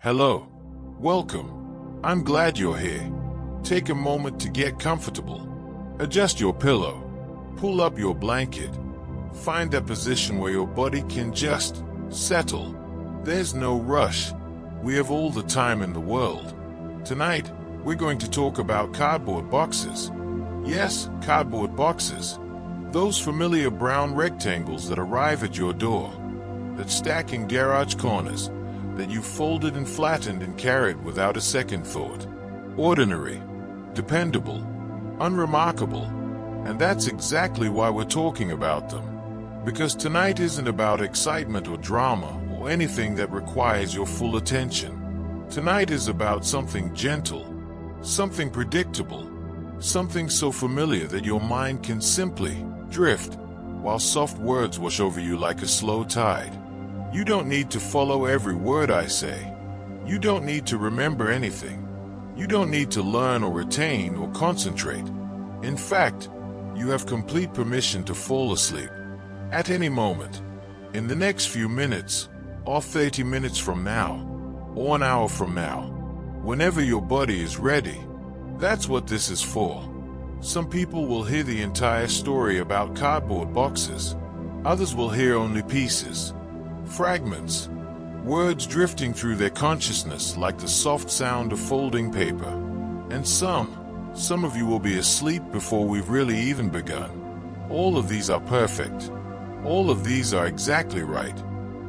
Hello. Welcome. I'm glad you're here. Take a moment to get comfortable. Adjust your pillow. Pull up your blanket. Find a position where your body can just settle. There's no rush. We have all the time in the world. Tonight, we're going to talk about cardboard boxes. Yes, cardboard boxes. Those familiar brown rectangles that arrive at your door, that stack in garage corners, that you folded and flattened and carried without a second thought. Ordinary, dependable, unremarkable, and that's exactly why we're talking about them. Because tonight isn't about excitement or drama or anything that requires your full attention. Tonight is about something gentle, something predictable, something so familiar that your mind can simply drift while soft words wash over you like a slow tide. You don't need to follow every word I say. You don't need to remember anything. You don't need to learn or retain or concentrate. In fact, you have complete permission to fall asleep at any moment. In the next few minutes, or 30 minutes from now, or an hour from now, whenever your body is ready. That's what this is for. Some people will hear the entire story about cardboard boxes. Others will hear only pieces, fragments, words drifting through their consciousness like the soft sound of folding paper. And some of you will be asleep before we've really even begun. All of these are perfect. All of these are exactly right.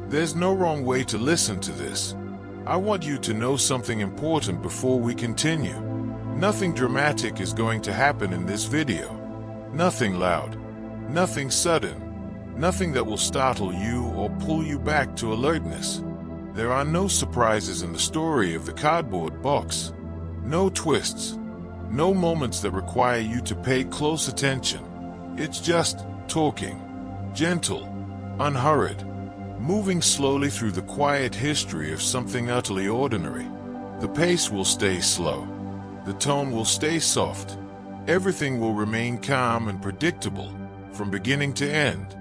There's no wrong way to listen to this. I want you to know something important before we continue. Nothing dramatic is going to happen in this video. Nothing loud. Nothing sudden. Nothing that will startle you or pull you back to alertness. There are no surprises in the story of the cardboard box. No twists. No moments that require you to pay close attention. It's just talking. Gentle. Unhurried. Moving slowly through the quiet history of something utterly ordinary. The pace will stay slow. The tone will stay soft. Everything will remain calm and predictable from beginning to end.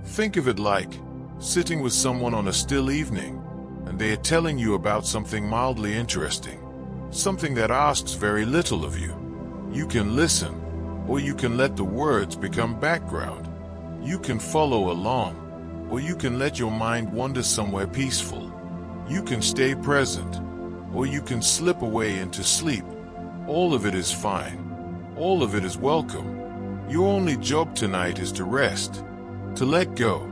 Think of it like sitting with someone on a still evening, and they are telling you about something mildly interesting, something that asks very little of you. You can listen, or you can let the words become background. You can follow along, or you can let your mind wander somewhere peaceful. You can stay present, or you can slip away into sleep. All of it is fine. All of it is welcome. Your only job tonight is to rest, to let go,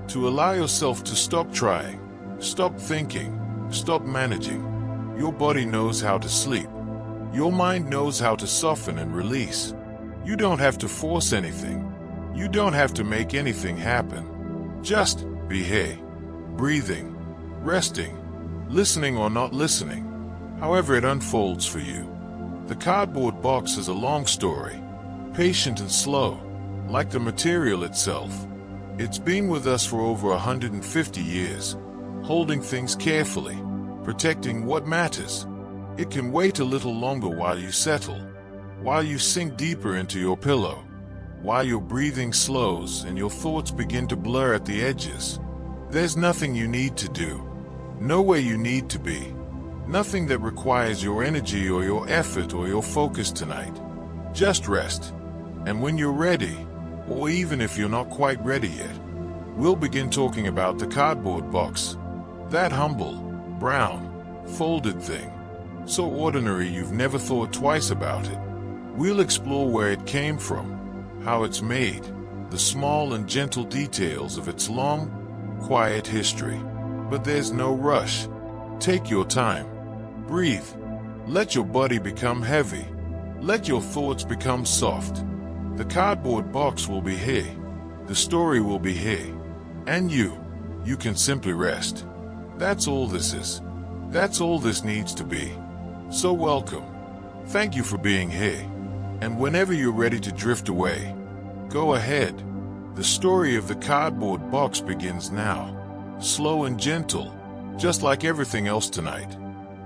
to allow yourself to stop trying, stop thinking, stop managing. Your body knows how to sleep. Your mind knows how to soften and release. You don't have to force anything. You don't have to make anything happen. Just be here, breathing, resting, listening or not listening, however it unfolds for you. The cardboard box is a long story, patient and slow, like the material itself. It's been with us for over 150 years, holding things carefully, protecting what matters. It can wait a little longer while you settle, while you sink deeper into your pillow, while your breathing slows and your thoughts begin to blur at the edges. There's nothing you need to do, nowhere you need to be. Nothing that requires your energy or your effort or your focus tonight. Just rest. And when you're ready, or even if you're not quite ready yet, we'll begin talking about the cardboard box. That humble, brown, folded thing. So ordinary you've never thought twice about it. We'll explore where it came from, how it's made, the small and gentle details of its long, quiet history. But there's no rush. Take your time. Breathe. Let your body become heavy. Let your thoughts become soft. The cardboard box will be here. The story will be here. And you can simply rest. That's all this is. That's all this needs to be. So welcome. Thank you for being here. And whenever you're ready to drift away, go ahead. The story of the cardboard box begins now. Slow and gentle, just like everything else tonight.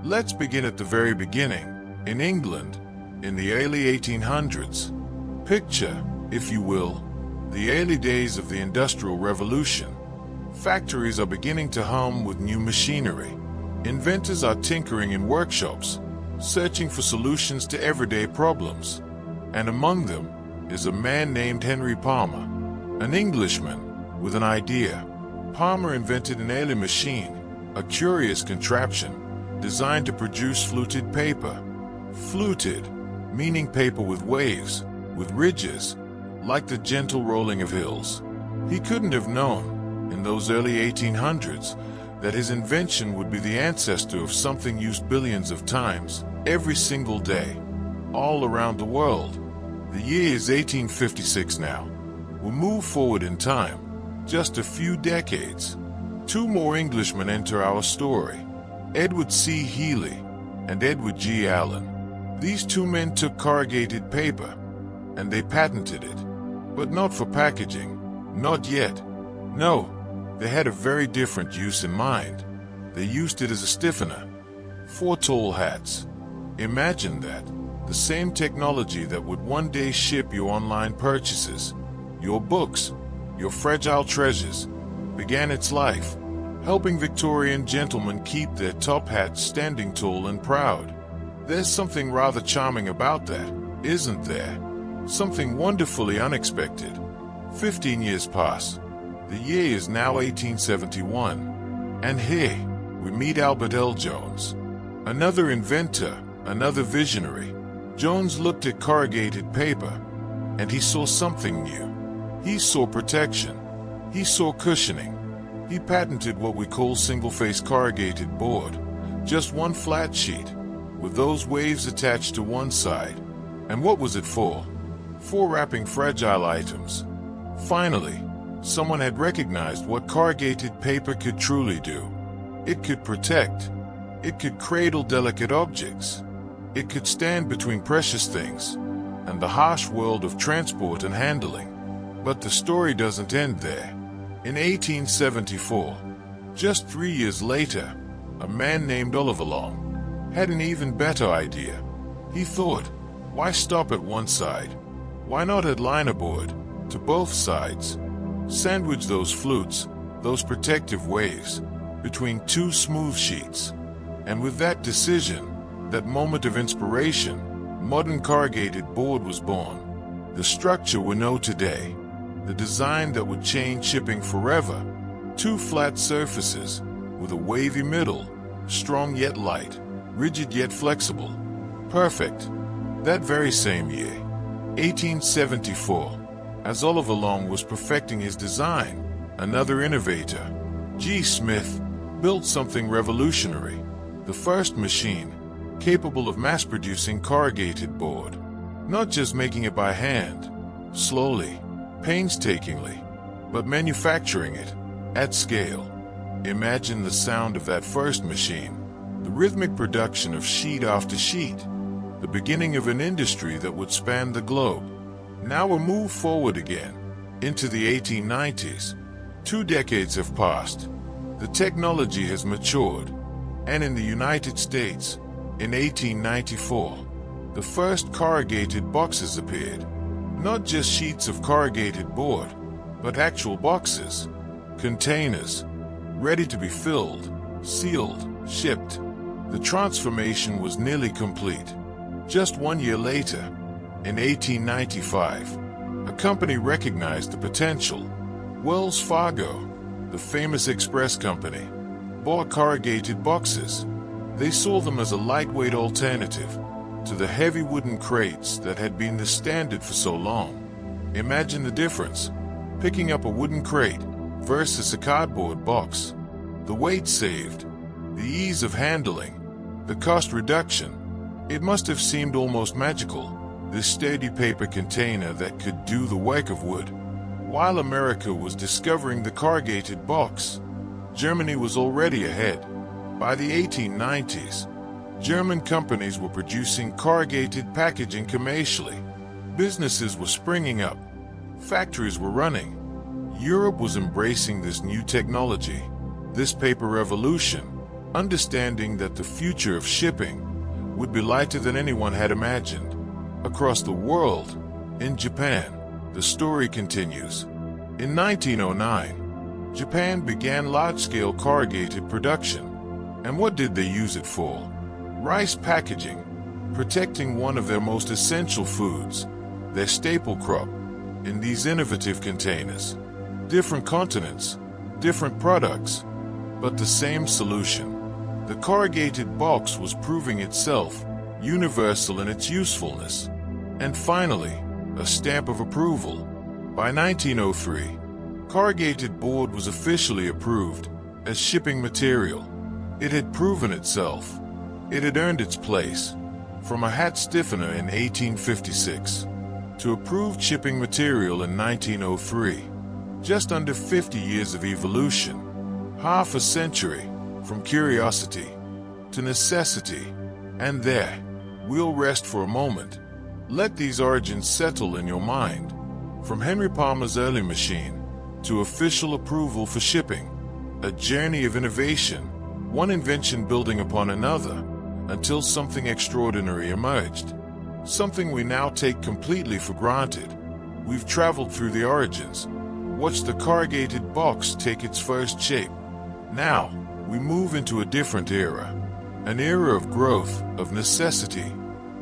Let's begin at the very beginning, in England, in the early 1800s. Picture, if you will, the early days of the Industrial Revolution. Factories are beginning to hum with new machinery. Inventors are tinkering in workshops, searching for solutions to everyday problems. And among them is a man named Henry Palmer, an Englishman with an idea. Palmer invented an alien machine, a curious contraption designed to produce fluted paper. Fluted, meaning paper with waves, with ridges, like the gentle rolling of hills. He couldn't have known, in those early 1800s, that his invention would be the ancestor of something used billions of times, every single day, all around the world. The year is 1856 now. We'll move forward in time, just a few decades. Two more Englishmen enter our story, Edward C. Healy and Edward G. Allen. These two men took corrugated paper, and they patented it. But not for packaging, not yet. No, they had a very different use in mind. They used it as a stiffener for tall hats. Imagine that. The same technology that would one day ship your online purchases, your books, your fragile treasures, began its life, helping Victorian gentlemen keep their top hats standing tall and proud. There's something rather charming about that, isn't there? Something wonderfully unexpected. 15 years pass. The year is now 1871. And here, we meet Albert L. Jones. Another inventor, another visionary. Jones looked at corrugated paper, and he saw something new. He saw protection. He saw cushioning. He patented what we call single-face corrugated board. Just one flat sheet, with those waves attached to one side. And what was it for? For wrapping fragile items. Finally, someone had recognized what corrugated paper could truly do. It could protect. It could cradle delicate objects. It could stand between precious things and the harsh world of transport and handling. But the story doesn't end there. In 1874, just 3 years later, a man named Oliver Long had an even better idea. He thought, why stop at one side? Why not add linerboard to both sides? Sandwich those flutes, those protective waves, between two smooth sheets. And with that decision, that moment of inspiration, modern corrugated board was born. The structure we know today, the design that would change shipping forever. Two flat surfaces with a wavy middle, strong yet light, rigid yet flexible. Perfect. That very same year, 1874, as Oliver Long was perfecting his design, another innovator, G. Smith, built something revolutionary. The first machine capable of mass-producing corrugated board. Not just making it by hand, slowly, painstakingly, but manufacturing it at scale. Imagine the sound of that first machine, the rhythmic production of sheet after sheet, the beginning of an industry that would span the globe. Now we'll move forward again, into the 1890s. 2 decades have passed. The technology has matured, and in the United States, in 1894, the first corrugated boxes appeared. Not just sheets of corrugated board, but actual boxes, containers, ready to be filled, sealed, shipped. The transformation was nearly complete. Just 1 year later, in 1895, a company recognized the potential. Wells Fargo, the famous express company, bought corrugated boxes. They saw them as a lightweight alternative to the heavy wooden crates that had been the standard for so long. Imagine the difference, picking up a wooden crate versus a cardboard box. The weight saved, the ease of handling, the cost reduction. It must have seemed almost magical, this sturdy paper container that could do the work of wood. While America was discovering the corrugated box, Germany was already ahead. By the 1890s, German companies were producing corrugated packaging commercially. Businesses were springing up. Factories were running. Europe was embracing this new technology, this paper revolution, understanding that the future of shipping would be lighter than anyone had imagined. Across the world, in Japan, the story continues. In 1909, Japan began large-scale corrugated production. And what did they use it for? Rice packaging, protecting one of their most essential foods, their staple crop, in these innovative containers. Different continents, different products, but the same solution. The corrugated box was proving itself universal in its usefulness. And finally, a stamp of approval. By 1903, corrugated board was officially approved as shipping material. It had proven itself. It had earned its place. From a hat stiffener in 1856 to approved shipping material in 1903. Just under 50 years of evolution, half a century from curiosity to necessity. And there, we'll rest for a moment. Let these origins settle in your mind. From Henry Palmer's early machine to official approval for shipping, a journey of innovation, one invention building upon another, until something extraordinary emerged. Something we now take completely for granted. We've traveled through the origins, watched the corrugated box take its first shape. Now, we move into a different era. An era of growth, of necessity,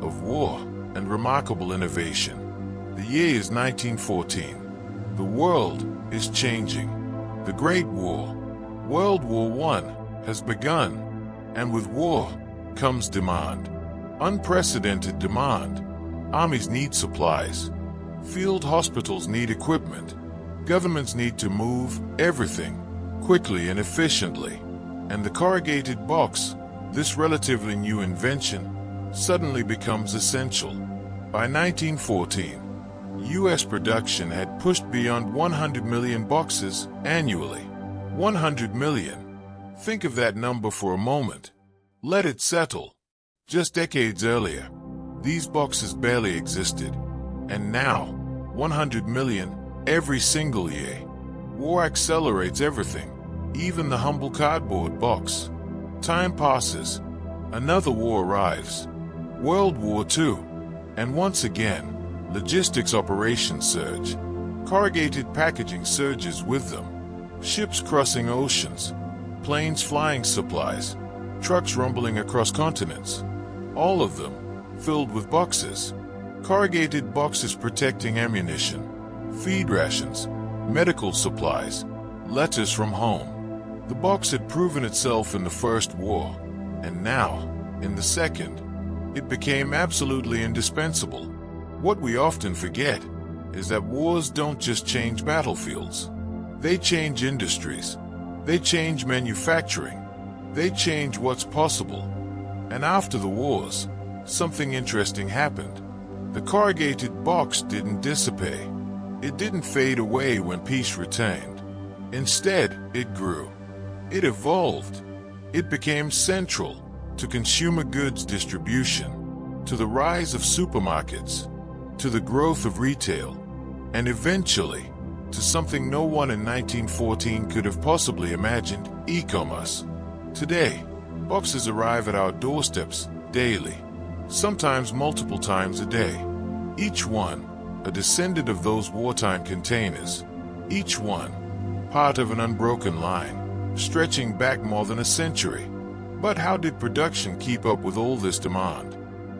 of war, and remarkable innovation. The year is 1914. The world is changing. The Great War, World War I, has begun. And with war comes demand. Unprecedented demand. Armies need supplies. Field hospitals need equipment. Governments need to move everything quickly and efficiently. And the corrugated box, this relatively new invention, suddenly becomes essential. By 1914, U.S. production had pushed beyond 100 million boxes annually. 100 million. Think of that number for a moment. Let it settle. Just decades earlier, these boxes barely existed. And now, 100 million every single year. War accelerates everything, even the humble cardboard box. Time passes. Another war arrives. World War II. And once again, logistics operations surge. Corrugated packaging surges with them. Ships crossing oceans. Planes flying supplies. Trucks rumbling across continents. All of them filled with boxes. Corrugated boxes protecting ammunition, feed rations, medical supplies, letters from home. The box had proven itself in the First War, and now, in the Second, it became absolutely indispensable. What we often forget is that wars don't just change battlefields. They change industries. They change manufacturing. They change what's possible. And after the wars, something interesting happened. The corrugated box didn't dissipate. It didn't fade away when peace returned. Instead, it grew. It evolved. It became central to consumer goods distribution, to the rise of supermarkets, to the growth of retail, and eventually to something no one in 1914 could have possibly imagined: e-commerce. Today, boxes arrive at our doorsteps daily, sometimes multiple times a day. Each one a descendant of those wartime containers. Each one part of an unbroken line, stretching back more than a century. But how did production keep up with all this demand?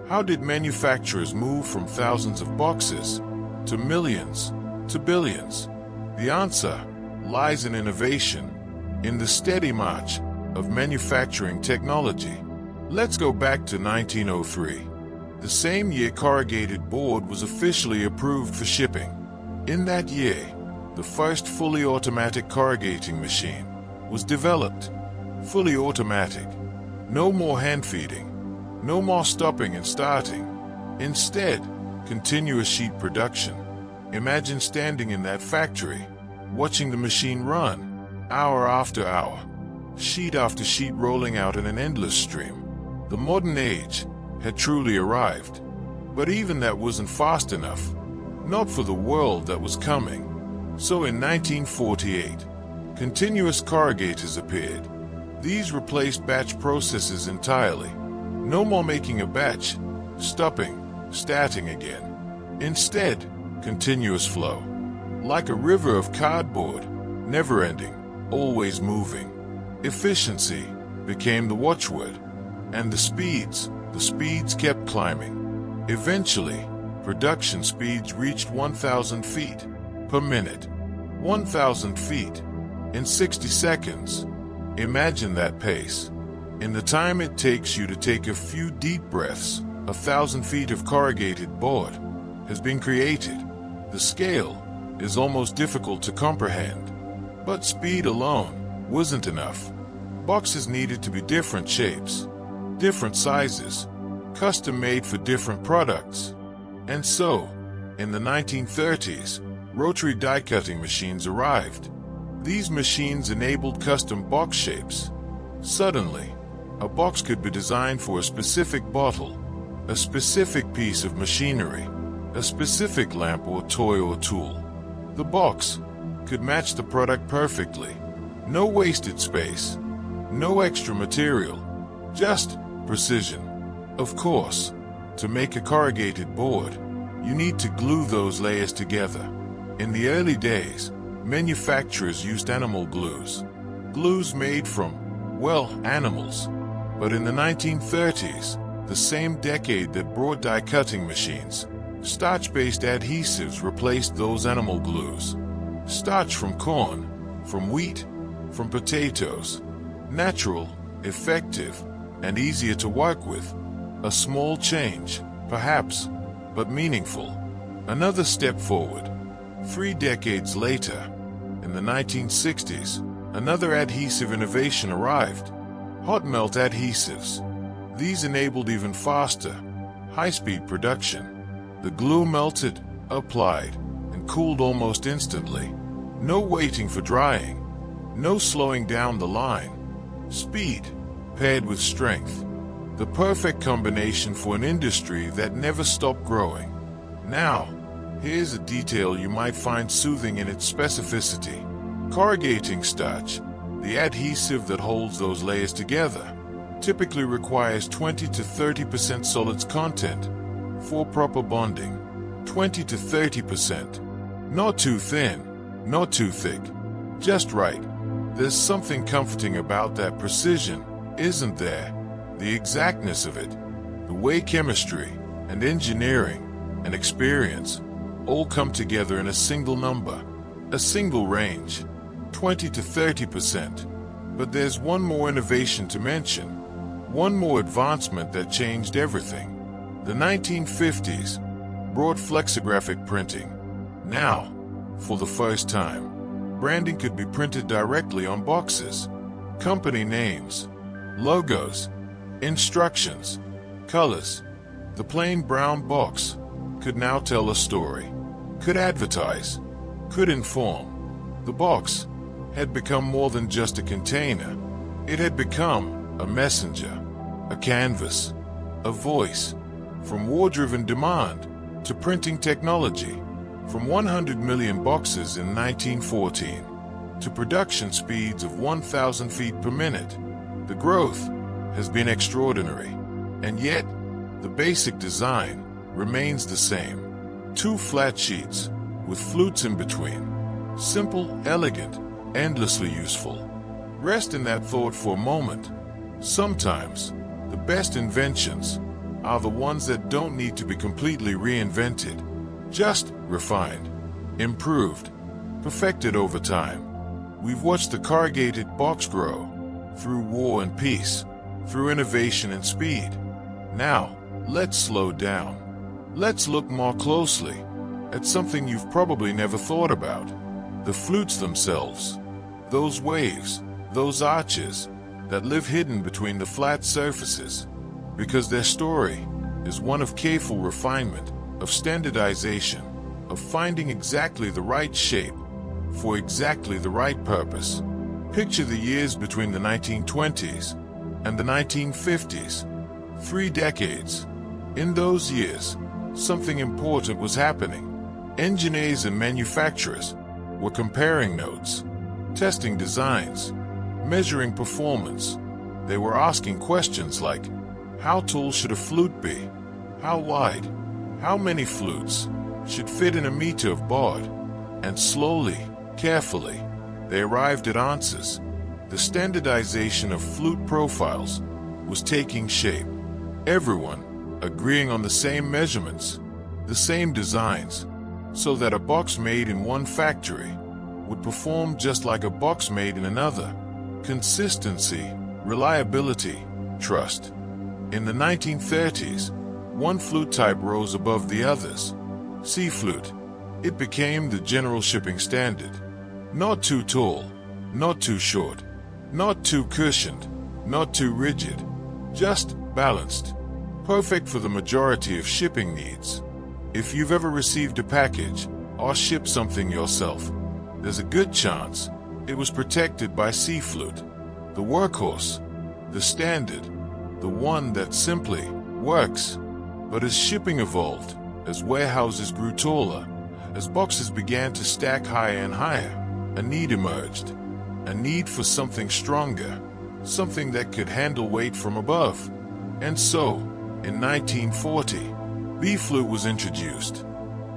How did manufacturers move from thousands of boxes to millions to billions? The answer lies in innovation, in the steady march of manufacturing technology. Let's go back to 1903. The same year corrugated board was officially approved for shipping. In that year, the first fully automatic corrugating machine was developed. Fully automatic. No more hand feeding. No more stopping and starting. Instead, continuous sheet production. Imagine standing in that factory, watching the machine run, hour after hour, sheet after sheet rolling out in an endless stream. The modern age had truly arrived. But even that wasn't fast enough. Not for the world that was coming. So in 1948, continuous corrugators appeared. These replaced batch processes entirely. No more making a batch, stopping, starting again. Instead, continuous flow. Like a river of cardboard, never ending, always moving. Efficiency became the watchword. And the speeds kept climbing. Eventually, production speeds reached 1,000 feet per minute. 1,000 feet in 60 seconds. Imagine that pace. In the time it takes you to take a few deep breaths, 1,000 feet of corrugated board has been created. The scale is almost difficult to comprehend. But speed alone wasn't enough. Boxes needed to be different shapes, different sizes, custom made for different products. And so, in the 1930s, rotary die cutting machines arrived. These machines enabled custom box shapes. Suddenly, a box could be designed for a specific bottle, a specific piece of machinery, a specific lamp or toy or tool. The box could match the product perfectly. No wasted space, no extra material, just precision. Of course, to make a corrugated board, you need to glue those layers together. In the early days, manufacturers used animal glues. Glues made from, well, animals. But in the 1930s, the same decade that brought die-cutting machines, starch-based adhesives replaced those animal glues. Starch from corn, from wheat, from potatoes. Natural, effective, and easier to work with. A small change, perhaps, but meaningful. Another step forward. 3 decades later, in the 1960s, another adhesive innovation arrived. Hot melt adhesives. These enabled even faster, high-speed production. The glue melted, applied, and cooled almost instantly. No waiting for drying. No slowing down the line. Speed, paired with strength. The perfect combination for an industry that never stopped growing. Now, here's a detail you might find soothing in its specificity. Corrugating starch, the adhesive that holds those layers together, typically requires 20 to 30% solids content for proper bonding. 20 to 30%. Not too thin, not too thick. Just right. There's something comforting about that precision, isn't there? The exactness of it. The way chemistry and engineering and experience all come together in a single number, a single range. 20 to 30%. But there's one more innovation to mention, one more advancement that changed everything. The 1950s brought flexographic printing. Now, for the first time, branding could be printed directly on boxes. Company names, logos, instructions, colors. The plain brown box could now tell a story, could advertise, could inform. The box had become more than just a container. It had become a messenger, a canvas, a voice. From war-driven demand to printing technology, from 100 million boxes in 1914 to production speeds of 1,000 feet per minute, the growth has been extraordinary. And yet, the basic design remains the same. 2 flat sheets with flutes in between. Simple, elegant, endlessly useful. Rest in that thought for a moment. Sometimes, the best inventions are the ones that don't need to be completely reinvented, just refined, improved, perfected over time. We've watched the corrugated box grow through war and peace, through innovation and speed. Now, let's slow down. Let's look more closely at something you've probably never thought about. The flutes themselves. Those waves, those arches that live hidden between the flat surfaces. Because their story is one of careful refinement, of standardization, of finding exactly the right shape for exactly the right purpose. Picture the years between the 1920s and the 1950s. 3 decades. In those years, something important was happening. Engineers and manufacturers were comparing notes, testing designs, measuring performance. They were asking questions like, how tall should a flute be? How wide? How many flutes should fit in a meter of board? And slowly, carefully, they arrived at answers. The standardization of flute profiles was taking shape. Everyone agreeing on the same measurements, the same designs, so that a box made in one factory would perform just like a box made in another. Consistency, reliability, trust. In the 1930s, one flute type rose above the others. C flute. It became the general shipping standard. Not too tall, not too short, not too cushioned, not too rigid, just balanced. Perfect for the majority of shipping needs. If you've ever received a package or shipped something yourself, there's a good chance it was protected by C flute. The workhorse, the standard, the one that simply works. But as shipping evolved, as warehouses grew taller, as boxes began to stack higher and higher, a need emerged. A need for something stronger, something that could handle weight from above. And so, in 1940, B flute was introduced.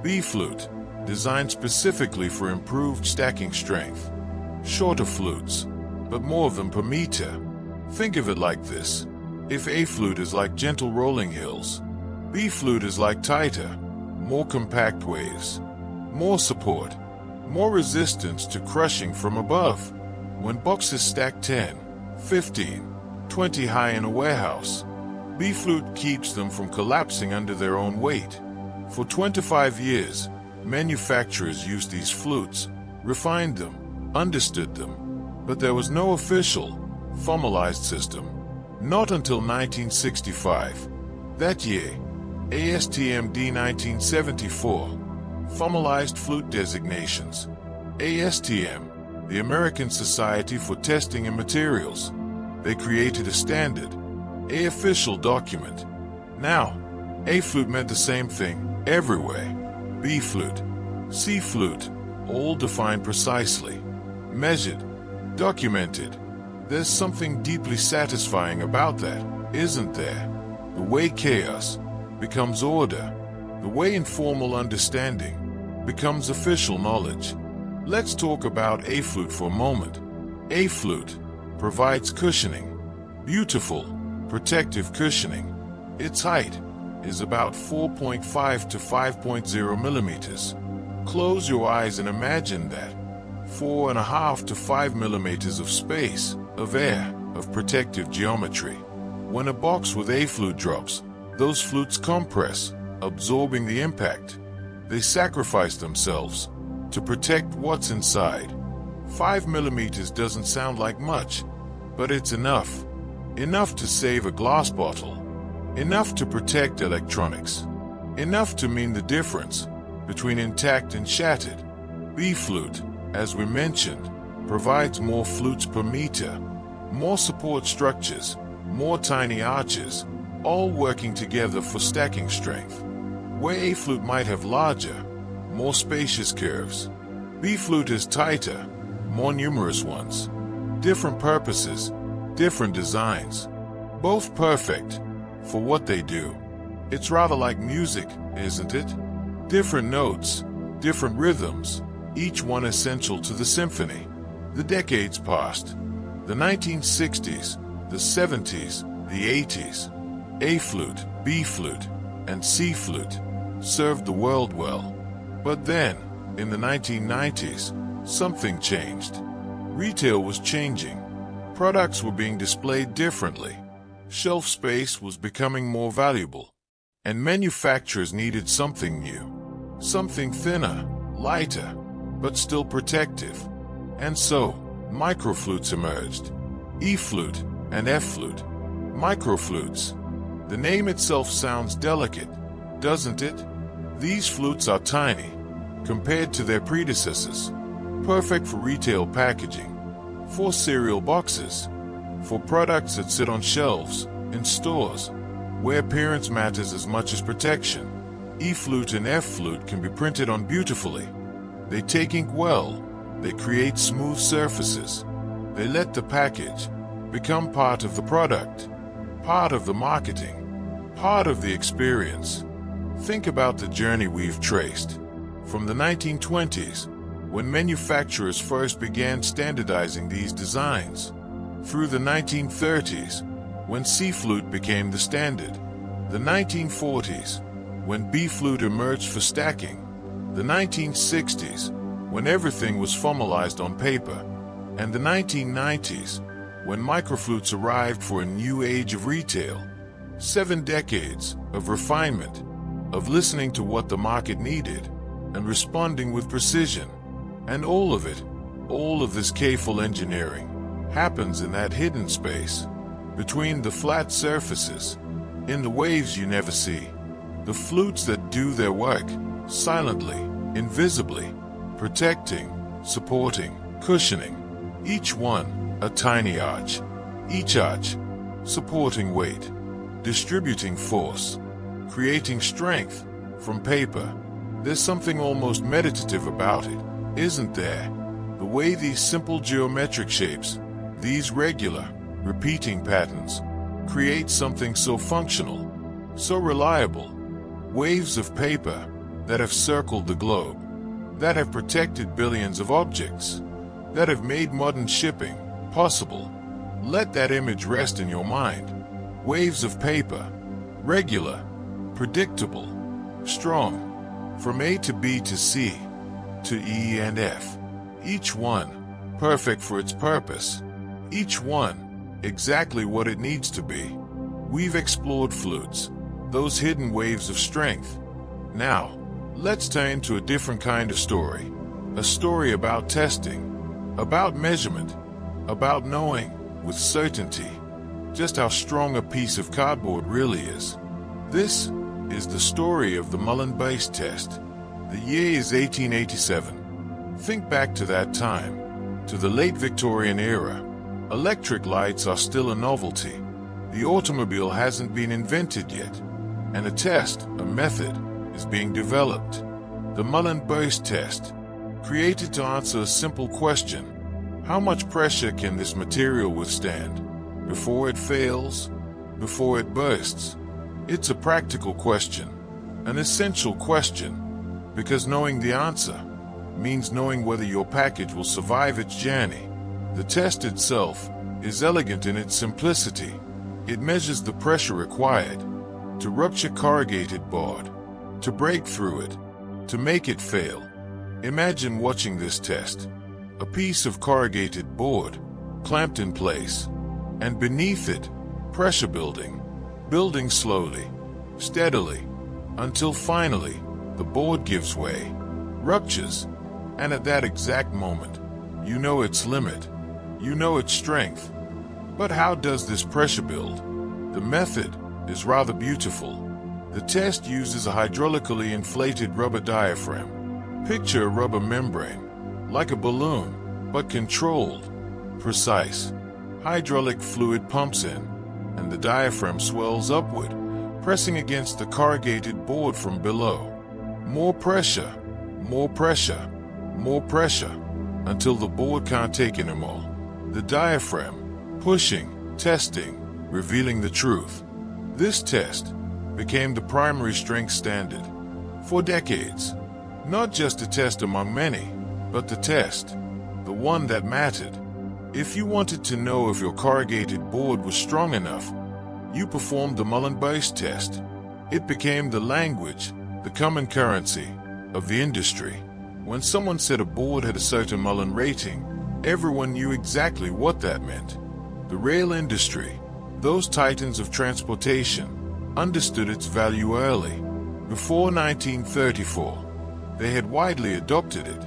B flute, designed specifically for improved stacking strength. Shorter flutes, but more of them per meter. Think of it like this. If A flute is like gentle rolling hills, B flute is like tighter, more compact waves. More support, more resistance to crushing from above. When boxes stack 10, 15, 20 high in a warehouse, B flute keeps them from collapsing under their own weight. For 25 years, manufacturers used these flutes, refined them, understood them, but there was no official, formalized system. Not until 1965. That year, ASTM D1974 formalized flute designations. ASTM, the American Society for Testing and Materials. They created a standard, a official document. Now, A flute meant the same thing everywhere. B flute, C flute, all defined precisely, measured, documented. There's something deeply satisfying about that, isn't there? The way chaos becomes order, the way informal understanding becomes official knowledge. Let's talk about A flute for a moment. A flute provides cushioning, beautiful, protective cushioning. Its height is about 4.5 to 5.0 millimeters. Close your eyes and imagine that. 4.5 to 5 millimeters of space, of air, of protective geometry. When a box with A flute drops, those flutes compress, absorbing the impact. They sacrifice themselves to protect what's inside. 5 millimeters doesn't sound like much, but it's enough. Enough to save a glass bottle. Enough to protect electronics. Enough to mean the difference between intact and shattered. B flute, as we mentioned, provides more flutes per meter, more support structures, more tiny arches, all working together for stacking strength. Where A flute might have larger, more spacious curves, B flute is tighter, more numerous ones. Different purposes, different designs, both perfect for what they do. It's rather like music, isn't it? Different notes, different rhythms, each one essential to the symphony. The decades passed. The 1960s, the 70s, the 80s. A flute, B flute, and C flute served the world well. But then, in the 1990s, something changed. Retail was changing. Products were being displayed differently. Shelf space was becoming more valuable. And manufacturers needed something new. Something thinner, lighter, but still protective. And so, microflutes emerged. E flute and F flute. Microflutes. The name itself sounds delicate, doesn't it? These flutes are tiny, compared to their predecessors. Perfect for retail packaging, for cereal boxes, for products that sit on shelves, in stores, where appearance matters as much as protection. E flute and F flute can be printed on beautifully. They take ink well, they create smooth surfaces. They let the package become part of the product, part of the marketing, part of the experience. Think about the journey we've traced. From the 1920s, when manufacturers first began standardizing these designs, through the 1930s, when C-flute became the standard, the 1940s, when B-flute emerged for stacking, the 1960s, when everything was formalized on paper, and the 1990s, when microflutes arrived for a new age of retail. 7 decades of refinement, of listening to what the market needed, and responding with precision. And all of it, all of this careful engineering, happens in that hidden space, between the flat surfaces, in the waves you never see, the flutes that do their work, silently, invisibly, protecting, supporting, cushioning, each one a tiny arch, each arch supporting weight, distributing force, creating strength from paper. There's something almost meditative about it, isn't there? The way these simple geometric shapes, these regular, repeating patterns, create something so functional, so reliable. Waves of paper that have circled the globe, that have protected billions of objects, that have made modern shipping possible. Let that image rest in your mind. Waves of paper, regular, predictable, strong, from A to B to C, to E and F. Each one perfect for its purpose. Each one exactly what it needs to be. We've explored flutes, those hidden waves of strength. Now, let's turn to a different kind of story. A story about testing, about measurement, about knowing with certainty just how strong a piece of cardboard really is. This is the story of the Mullen-Base test. The year is 1887. Think back to that time, to the late Victorian era. Electric lights are still a novelty. The automobile hasn't been invented yet, and a test, a method, is being developed. The Mullen-Base test, created to answer a simple question: how much pressure can this material withstand before it fails, before it bursts? It's a practical question, an essential question, because knowing the answer means knowing whether your package will survive its journey. The test itself is elegant in its simplicity. It measures the pressure required to rupture corrugated board, to break through it, to make it fail. Imagine watching this test. A piece of corrugated board, clamped in place, and beneath it, pressure building, building slowly, steadily, until finally, the board gives way, ruptures, and at that exact moment, you know its limit, you know its strength. But how does this pressure build? The method is rather beautiful. The test uses a hydraulically inflated rubber diaphragm. Picture a rubber membrane, like a balloon, but controlled, precise. Hydraulic fluid pumps in, and the diaphragm swells upward, pressing against the corrugated board from below. More pressure, more pressure, more pressure, until the board can't take anymore. The diaphragm, pushing, testing, revealing the truth. This test became the primary strength standard. For decades, not just a test among many, but the test, the one that mattered. If you wanted to know if your corrugated board was strong enough, you performed the Mullen-Base test. It became the language, the common currency of the industry. When someone said a board had a certain Mullen rating, everyone knew exactly what that meant. The rail industry, those titans of transportation, understood its value early. Before 1934, they had widely adopted it.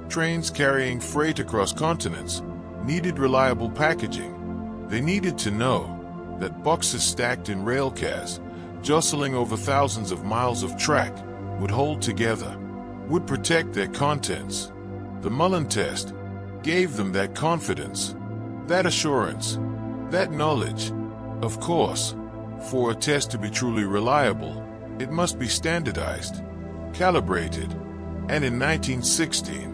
Trains carrying freight across continents needed reliable packaging. They needed to know that boxes stacked in rail cars, jostling over thousands of miles of track, would hold together, would protect their contents. The Mullen test gave them that confidence, that assurance, that knowledge. Of course, for a test to be truly reliable, it must be standardized, calibrated, and in 1916,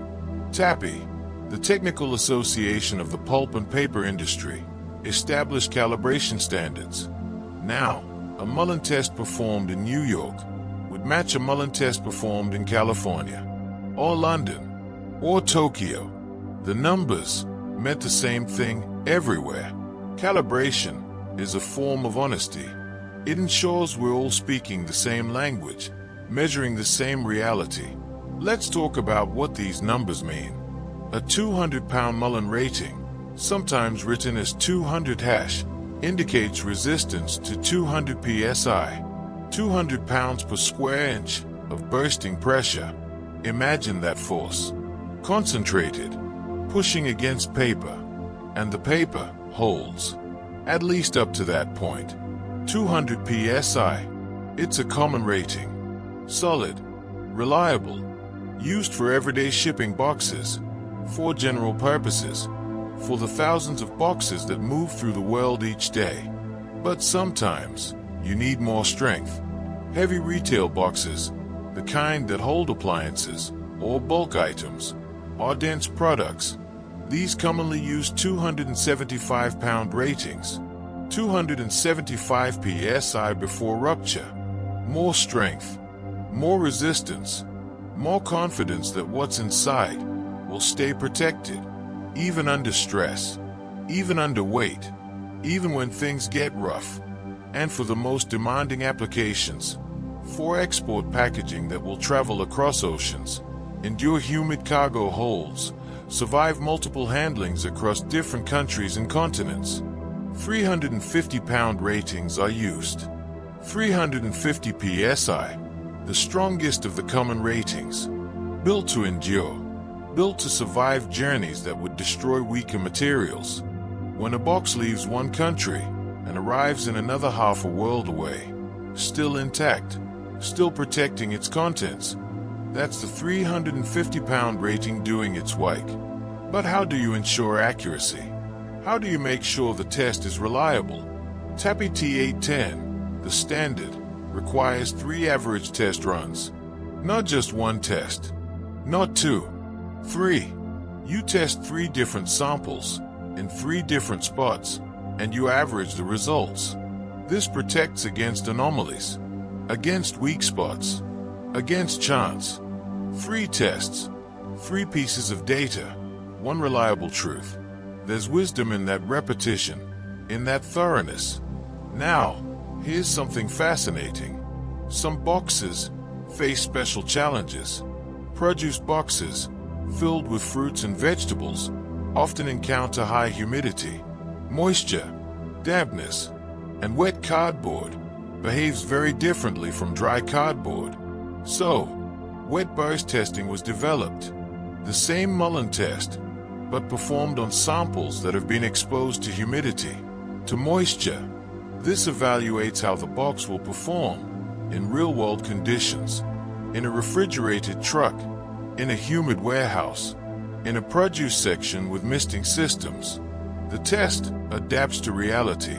TAPI, the Technical Association of the Pulp and Paper Industry, established calibration standards. Now, a Mullen test performed in New York would match a Mullen test performed in California, or London, or Tokyo. The numbers meant the same thing everywhere. Calibration is a form of honesty. It ensures we're all speaking the same language, measuring the same reality. Let's talk about what these numbers mean. A 200-pound Mullen rating, sometimes written as 200 hash, indicates resistance to 200 psi, 200 pounds per square inch of bursting pressure. Imagine that force, concentrated, pushing against paper, and the paper holds, at least up to that point. 200 psi. It's a common rating. Solid, reliable, used for everyday shipping boxes, for general purposes, for the thousands of boxes that move through the world each day. But sometimes, you need more strength. Heavy retail boxes, the kind that hold appliances or bulk items, or dense products. These commonly use 275-pound ratings, 275 psi before rupture. More strength, more resistance, more confidence that what's inside will stay protected, even under stress, even under weight, even when things get rough. And for the most demanding applications, for export packaging that will travel across oceans, endure humid cargo holds, survive multiple handlings across different countries and continents. 350-pound ratings are used. 350 psi, the strongest of the common ratings. Built to endure, built to survive journeys that would destroy weaker materials. When a box leaves one country and arrives in another half a world away, still intact, still protecting its contents, that's the 350-pound rating doing its work. But how do you ensure accuracy? How do you make sure the test is reliable? TAPI T810, the standard, requires 3 average test runs. Not just one test. Not 2. 3. You test 3 different samples in 3 different spots, and you average the results. This protects against anomalies, against weak spots, against chance. 3 tests, 3 pieces of data, 1 reliable truth. There's wisdom in that repetition, in that thoroughness. Now, here's something fascinating. Some boxes face special challenges. Produce boxes, filled with fruits and vegetables, often encounter high humidity, moisture, dampness, and wet cardboard behaves very differently from dry cardboard. So, wet burst testing was developed. The same Mullen test, but performed on samples that have been exposed to humidity, to moisture. This evaluates how the box will perform in real-world conditions, in a refrigerated truck, in a humid warehouse, in a produce section with misting systems. The test adapts to reality.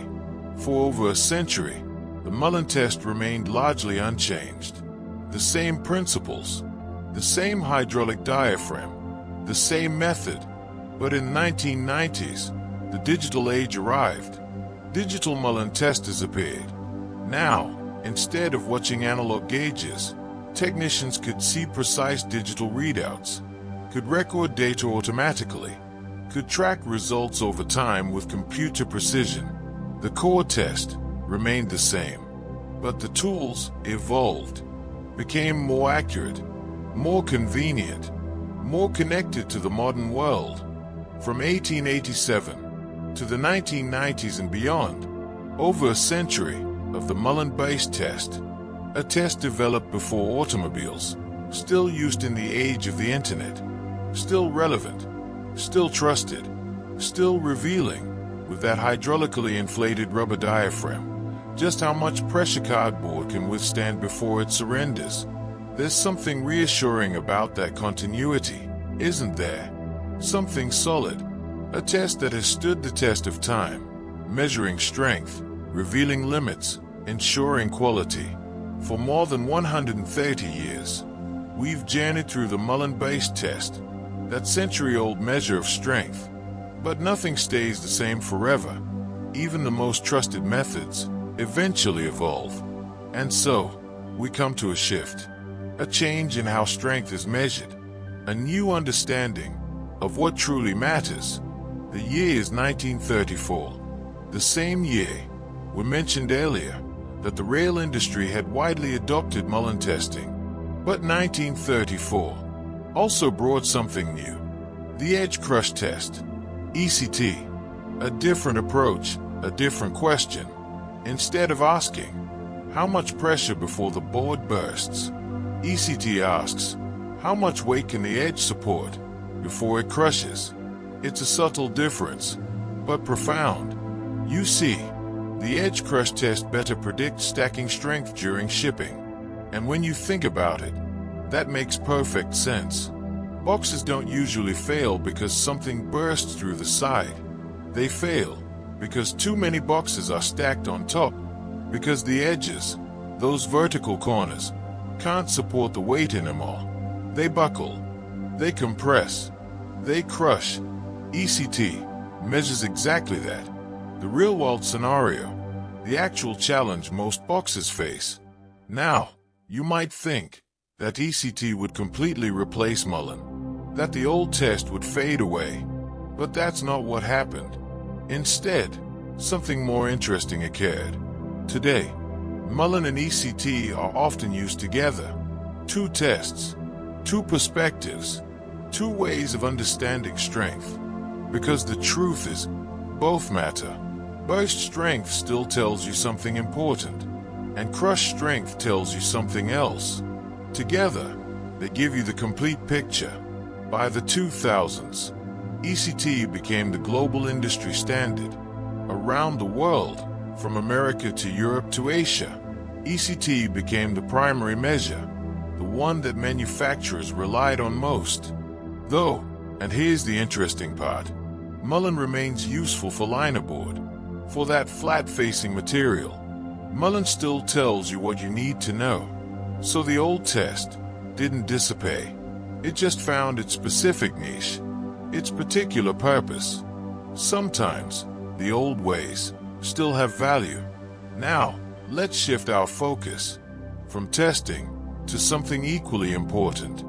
For over a century, the Mullen test remained largely unchanged. The same principles, the same hydraulic diaphragm, the same method. But in the 1990s, the digital age arrived. Digital Mullen testers appeared. Now, instead of watching analog gauges, technicians could see precise digital readouts, could record data automatically, could track results over time with computer precision. The core test remained the same, but the tools evolved, became more accurate, more convenient, more connected to the modern world. From 1887 to the 1990s and beyond, over a century of the Mullen-based test, a test developed before automobiles, still used in the age of the internet, still relevant, still trusted, still revealing, with that hydraulically inflated rubber diaphragm, just how much pressure cardboard can withstand before it surrenders. There's something reassuring about that continuity, isn't there? Something solid, a test that has stood the test of time, measuring strength, revealing limits, ensuring quality. For more than 130 years, we've journeyed through the Mullen-based test, that century-old measure of strength. But nothing stays the same forever. Even the most trusted methods eventually evolve. And so, we come to a shift, a change in how strength is measured, a new understanding of what truly matters. The year is 1934. The same year, we mentioned earlier that the rail industry had widely adopted Mullen testing. But 1934 also brought something new. The edge crush test, ECT. A different approach, a different question. Instead of asking, how much pressure before the board bursts, ECT asks, how much weight can the edge support before it crushes? It's a subtle difference, but profound. You see, the edge crush test better predicts stacking strength during shipping. And when you think about it, that makes perfect sense. Boxes don't usually fail because something bursts through the side. They fail because too many boxes are stacked on top, because the edges, those vertical corners, can't support the weight in them all. They buckle, they compress, they crush. ECT measures exactly that. The real-world scenario, the actual challenge most boxes face. Now, you might think that ECT would completely replace Mullen, that the old test would fade away, but that's not what happened. Instead, something more interesting occurred. Today, Mullen and ECT are often used together. Two tests, two perspectives, two ways of understanding strength. Because the truth is, both matter. Burst strength still tells you something important, and crush strength tells you something else. Together, they give you the complete picture. By the 2000s, ECT became the global industry standard. Around the world, from America to Europe to Asia, ECT became the primary measure, the one that manufacturers relied on most. Though, and here's the interesting part, Mullen remains useful for linerboard, for that flat-facing material. Mullen still tells you what you need to know. So the old test didn't dissipate. It just found its specific niche, its particular purpose. Sometimes, the old ways still have value. Now, let's shift our focus from testing to something equally important,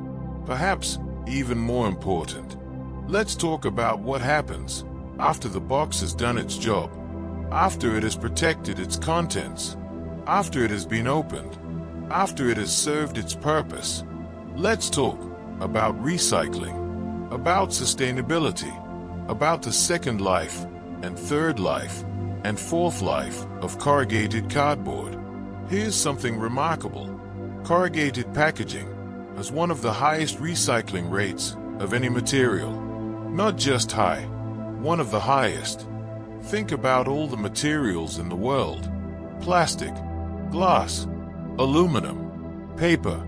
perhaps even more important. Let's talk about what happens after the box has done its job, after it has protected its contents, after it has been opened, after it has served its purpose. Let's talk about recycling, about sustainability, about the second life and third life and fourth life of corrugated cardboard. Here's something remarkable. Corrugated packaging has one of the highest recycling rates of any material. Not just high, one of the highest. Think about all the materials in the world. Plastic, glass, aluminum, paper,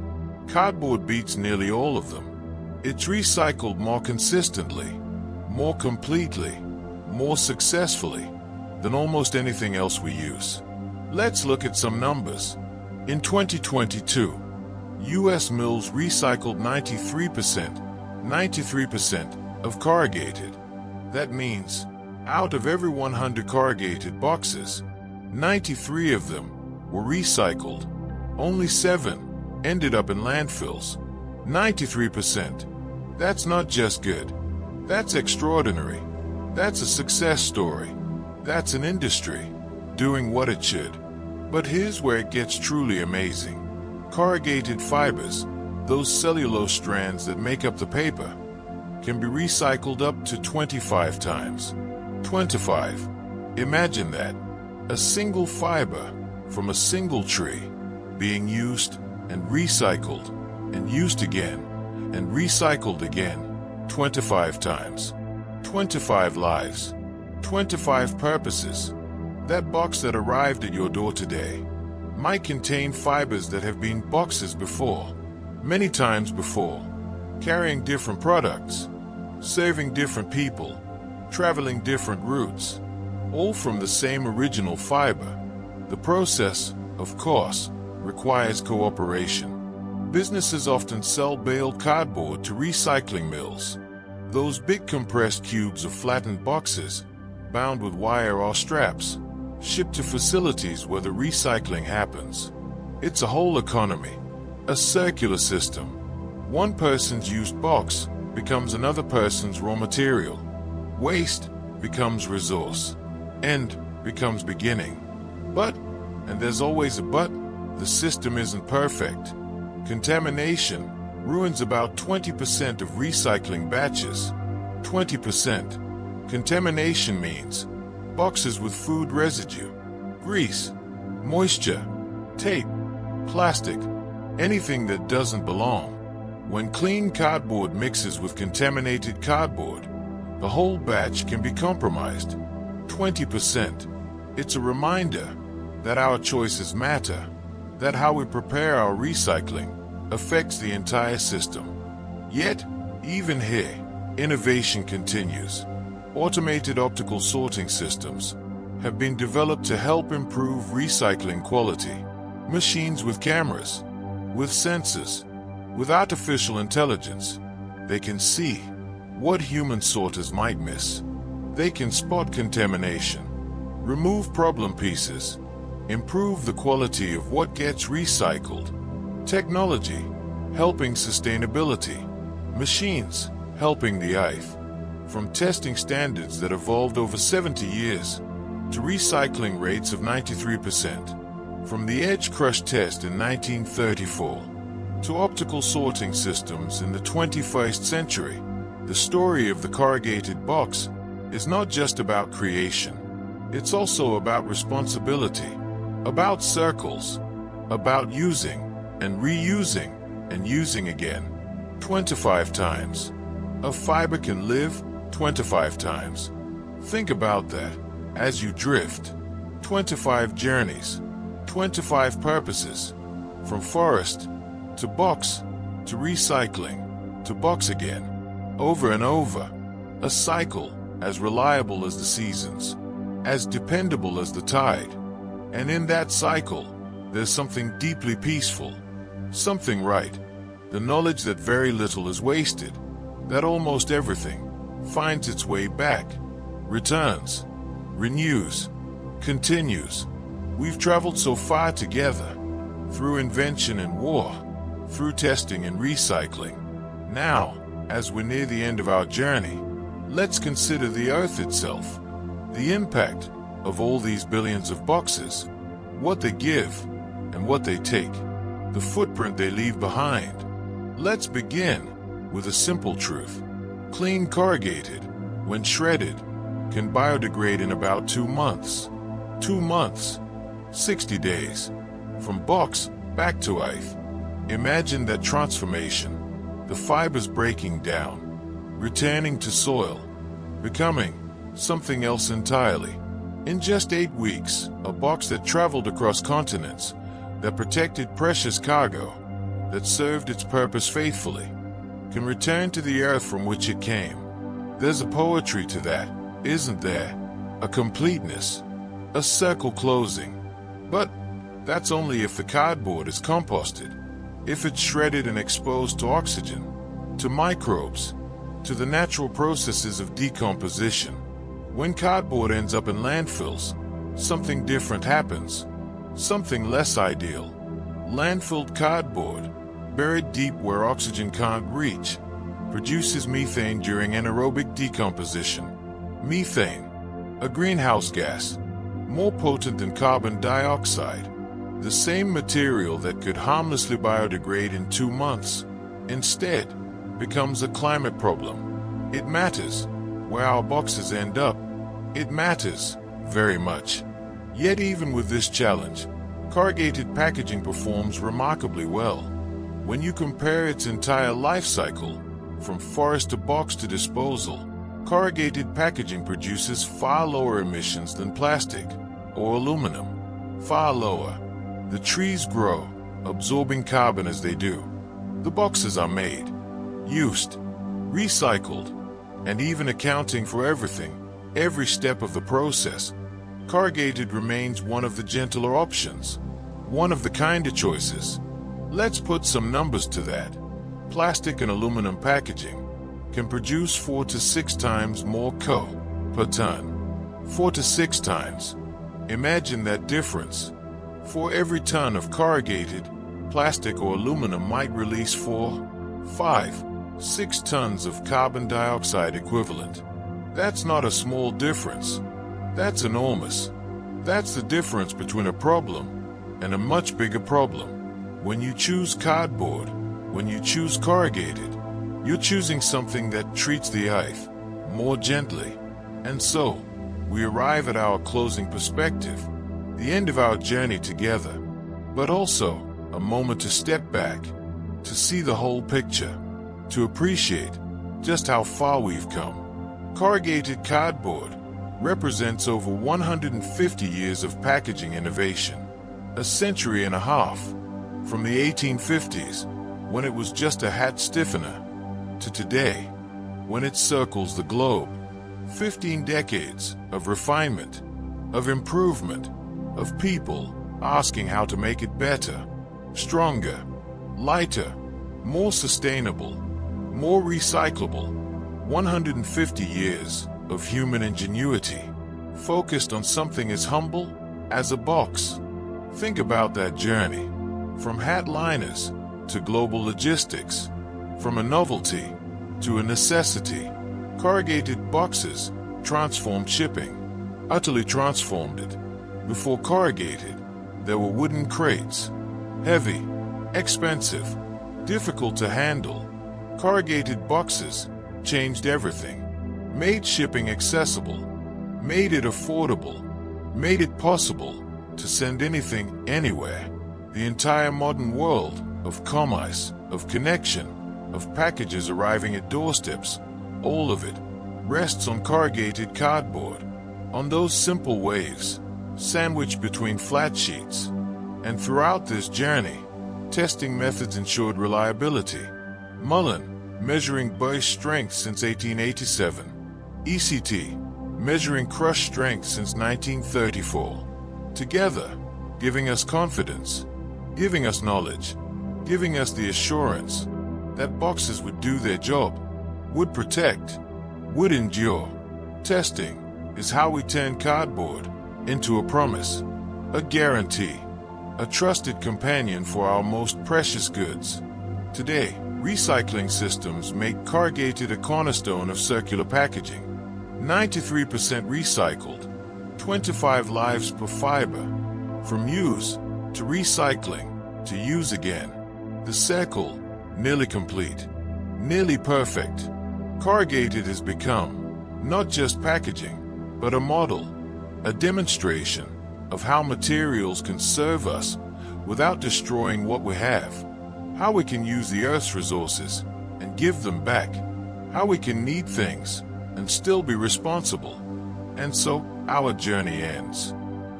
cardboard beats nearly all of them. It's recycled more consistently, more completely, more successfully than almost anything else we use. Let's look at some numbers. In 2022, U.S. mills recycled 93% of corrugated. That means, out of every 100 corrugated boxes, 93 of them were recycled. Only 7 ended up in landfills. 93%. That's not just good. That's extraordinary. That's a success story. That's an industry doing what it should. But here's where it gets truly amazing. Corrugated fibers, those cellulose strands that make up the paper, can be recycled up to 25 times. 25. Imagine that. A single fiber from a single tree being used and recycled and used again and recycled again 25 times. 25 lives. 25 purposes. That box that arrived at your door today might contain fibers that have been boxes before, many times before, carrying different products, serving different people, traveling different routes, all from the same original fiber. The process, of course, requires cooperation. Businesses often sell baled cardboard to recycling mills. Those big compressed cubes of flattened boxes, bound with wire or straps, shipped to facilities where the recycling happens. It's a whole economy, a circular system. One person's used box becomes another person's raw material. Waste becomes resource. And becomes beginning. But, and there's always a but, the system isn't perfect. Contamination ruins about 20% of recycling batches. 20%. Contamination means boxes with food residue, grease, moisture, tape, plastic, anything that doesn't belong. When clean cardboard mixes with contaminated cardboard, the whole batch can be compromised. 20%. It's a reminder that our choices matter, that how we prepare our recycling affects the entire system. Yet, even here, innovation continues. Automated optical sorting systems have been developed to help improve recycling quality. Machines with cameras, with sensors, with artificial intelligence, they can see what human sorters might miss. They can spot contamination, remove problem pieces, improve the quality of what gets recycled. Technology helping sustainability, machines helping the earth. From testing standards that evolved over 70 years to recycling rates of 93%, from the edge crush test in 1934 to optical sorting systems in the 21st century, the story of the corrugated box is not just about creation. It's also about responsibility, about circles, about using and reusing and using again 25 times. A fiber can live 25 times. Think about that as you drift. 25 journeys, 25 purposes, from forest to box to recycling to box again, over and over. A cycle as reliable as the seasons, as dependable as the tide. And in that cycle, there's something deeply peaceful, something right. The knowledge that very little is wasted, that almost everything finds its way back, returns, renews, continues. We've traveled so far together, through invention and war, through testing and recycling. Now, as we're near the end of our journey, let's consider the Earth itself, the impact of all these billions of boxes, what they give and what they take, the footprint they leave behind. Let's begin with a simple truth. Clean corrugated, when shredded, can biodegrade in about 2 months. 2 months, 60 days, from box back to earth. Imagine that transformation, the fibers breaking down, returning to soil, becoming something else entirely. In just 8 weeks, a box that traveled across continents, that protected precious cargo, that served its purpose faithfully, can return to the earth from which it came. There's a poetry to that, isn't there? A completeness, a circle closing. But that's only if the cardboard is composted, if it's shredded and exposed to oxygen, to microbes, to the natural processes of decomposition. When cardboard ends up in landfills, something different happens, something less ideal. Landfilled cardboard, buried deep where oxygen can't reach, produces methane during anaerobic decomposition. Methane, a greenhouse gas, more potent than carbon dioxide, the same material that could harmlessly biodegrade in 2 months, instead becomes a climate problem. It matters where our boxes end up. It matters very much. Yet even with this challenge, corrugated packaging performs remarkably well. When you compare its entire life cycle, from forest to box to disposal, corrugated packaging produces far lower emissions than plastic or aluminum. Far lower. The trees grow, absorbing carbon as they do. The boxes are made, used, recycled, and even accounting for everything, every step of the process, corrugated remains one of the gentler options, one of the kinder choices. Let's put some numbers to that. Plastic and aluminum packaging can produce 4 to 6 times more CO per ton. 4 to 6 times. Imagine that difference. For every ton of corrugated, plastic or aluminum might release 4, 5, 6 tons of carbon dioxide equivalent. That's not a small difference. That's enormous. That's the difference between a problem and a much bigger problem. When you choose cardboard, when you choose corrugated, you're choosing something that treats the earth more gently. And so, we arrive at our closing perspective, the end of our journey together, but also a moment to step back, to see the whole picture, to appreciate just how far we've come. Corrugated cardboard represents over 150 years of packaging innovation, a century and a half, from the 1850s, when it was just a hat stiffener, to today, when it circles the globe. 15 decades of refinement, of improvement, of people asking how to make it better, stronger, lighter, more sustainable, more recyclable. 150 years of human ingenuity, focused on something as humble as a box. Think about that journey, from hat liners to global logistics, from a novelty to a necessity. Corrugated boxes transformed shipping, utterly transformed it. Before corrugated, there were wooden crates, heavy, expensive, difficult to handle. Corrugated boxes changed everything, made shipping accessible, made it affordable, made it possible to send anything anywhere. The entire modern world of commerce, of connection, of packages arriving at doorsteps, all of it rests on corrugated cardboard, on those simple waves, sandwiched between flat sheets. And throughout this journey, testing methods ensured reliability. Mullen, measuring burst strength since 1887. ECT, measuring crush strength since 1934. Together, giving us confidence, giving us knowledge, giving us the assurance that boxes would do their job, would protect, would endure. Testing is how we turn cardboard into a promise, a guarantee, a trusted companion for our most precious goods. Today, recycling systems make corrugated a cornerstone of circular packaging. 93% recycled, 25 lives per fiber. From use to recycling to use again. The circle, nearly complete, nearly perfect. Corrugated has become not just packaging, but a model, a demonstration of how materials can serve us without destroying what we have, how we can use the Earth's resources and give them back, how we can need things and still be responsible. And so our journey ends.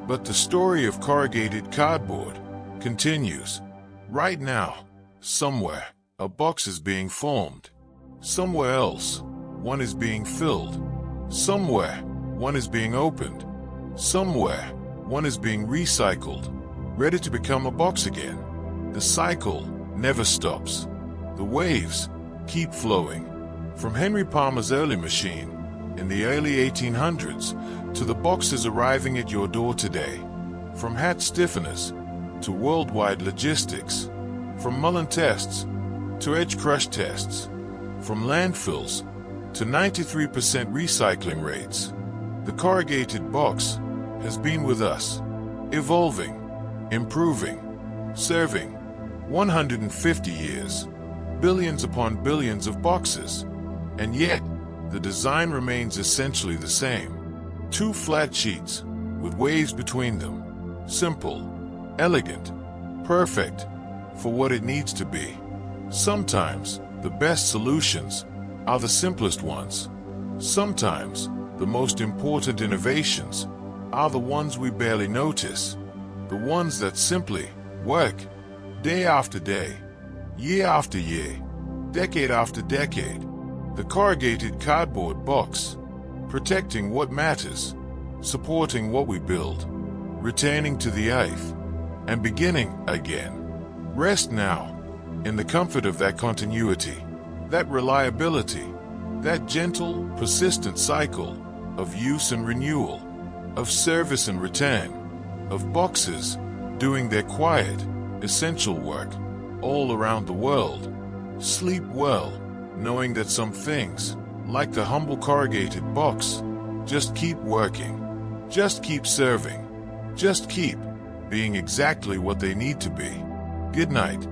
But the story of corrugated cardboard continues. Right now, somewhere, a box is being formed. Somewhere else, one is being filled. Somewhere, one is being opened. Somewhere, one is being recycled, ready to become a box again. The cycle never stops. The waves keep flowing. From Henry Palmer's early machine in the early 1800s to the boxes arriving at your door today. From hat stiffeners to worldwide logistics. From Mullen tests to edge crush tests. From landfills to 93% recycling rates. The corrugated box has been with us, evolving, improving, serving. 150 years, billions upon billions of boxes, and yet the design remains essentially the same. Two flat sheets with waves between them. Simple, elegant, perfect for what it needs to be. Sometimes the best solutions are the simplest ones. Sometimes the most important innovations are the ones we barely notice, the ones that simply work day after day, year after year, decade after decade. The corrugated cardboard box, protecting what matters, supporting what we build, returning to the earth, and beginning again. Rest now in the comfort of that continuity, that reliability, that gentle, persistent cycle of use and renewal, of service and return, of boxes doing their quiet, essential work all around the world. Sleep well, knowing that some things, like the humble corrugated box, just keep working, just keep serving, Just keep being exactly what they need to be. Good night.